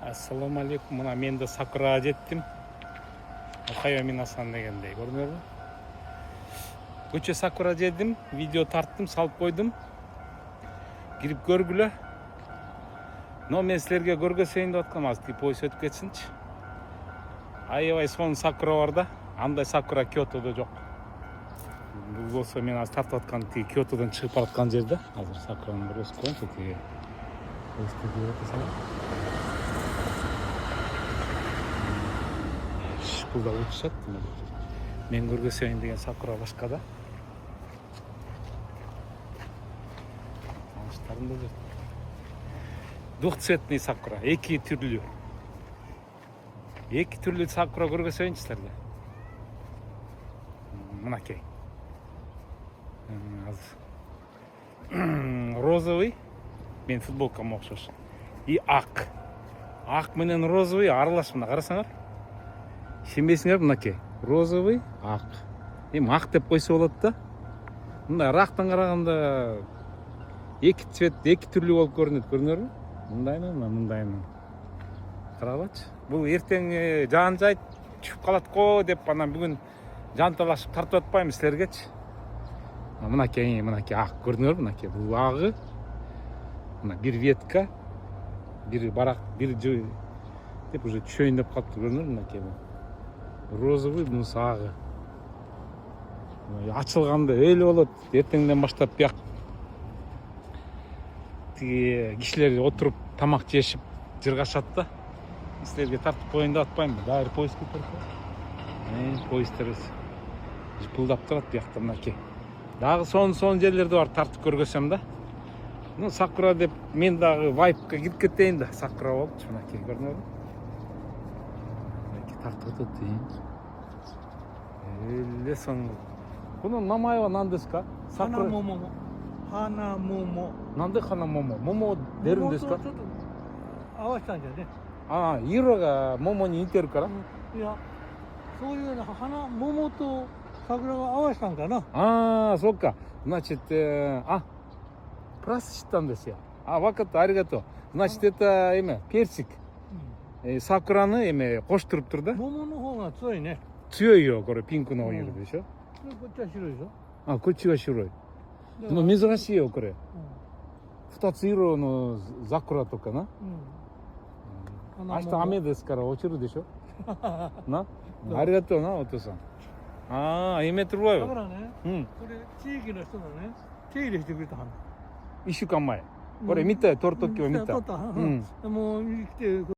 Assalomu alaykum. Mana men de Sakuraga jettim. Okayo Minasan degендей. Көрдүңөрбү? Көчө Sakura жедим, видео тарттым, салып койдум. Кирип көргүлө. Но мен силерге көргөзөйүн деп аткам, азыр поезд өтүп кетсинчи. Аябай сонун Sakura бар да. Андай Sakura Киотодо жок. Бул болсо мен азыр тартып аткан тиги Киотодон чыгып бараткан жерде. Азыр Sakuraны бір өсүп коеюнчу тиги. Шкулда учат. Мен көргөзөйүн деген Sakura башка да. Таныштарым да жүр. Двухцветный Sakura, эки түрлүү. Эки түрлүү Sakura көргөзөйүнчү силерге. Мынакей. Розовый, мен футболкама окшош. И ак. Ак менен розовый аралаш, мына карасаңар. Сенбейсиңер, мынакей. Розовый, ак. Эми ак деп койсо болот да. Мындай рактан караганда эки цвет, эки түрлүү болуп көрүнөт, көрдүңөрбү? Мындайны, мындайны. Карагылачы. Бул эртең жаан жайт түшүп калат го деп анан бүгүн жанталашып тартып атпайм силергечи. Мынакей ак, көрдүңөрбү? Мынакей бул агы. Мына бир ветка, бир барак, бир жөө деп уже түшөйүн деп калыптыр, көрдүңөрбү? Мынакей розовый, бунусу агы. Ачылганда эле болот. Эртеңден баштап бияк тиги кишилер отуруп тамак жешип жыргашат да. Силерге тартып коеюн деп атпаймынбы? Дагы поезд кетет. Поезддер жыпылдап турат биякта, мынакей. Дагы сонун жерлерде бар, тартып көргөзсөм да. Ну, Sakura деп мен дагы вайпка кирип кетейин да. Sakura болупчу, мынакей, көрдүңөрбү? Мынакей тартып атат дейин. Эле соң. Буну намайы ва нандеска? Sakura Momo. Hana Momo. Нанде Hana Momo? Momo дерун деска? Аваштанじゃね。色が桃に似てるから。いや、そういうの花桃と桜が合わせたんかな。そっか。Значит, плюс知ったんですよ。分かった、ありがとう。Значит, это имя персик. Sakuraны эме коштуруп тур да. 桃の方が強いね。強いよ、これピンクの色でしょ。こっちは白いでしょ。こっちは白い。でも珍しいよ、これ。二つ色の桜とかな。明日雨ですから落ちるでしょ。な、ありがとうな、お父さん。夢とるわよ。だからね、これ地域の人がね、手入れしてくれたはん。1週間前。これ見たよ、撮るときは見た。もう来て。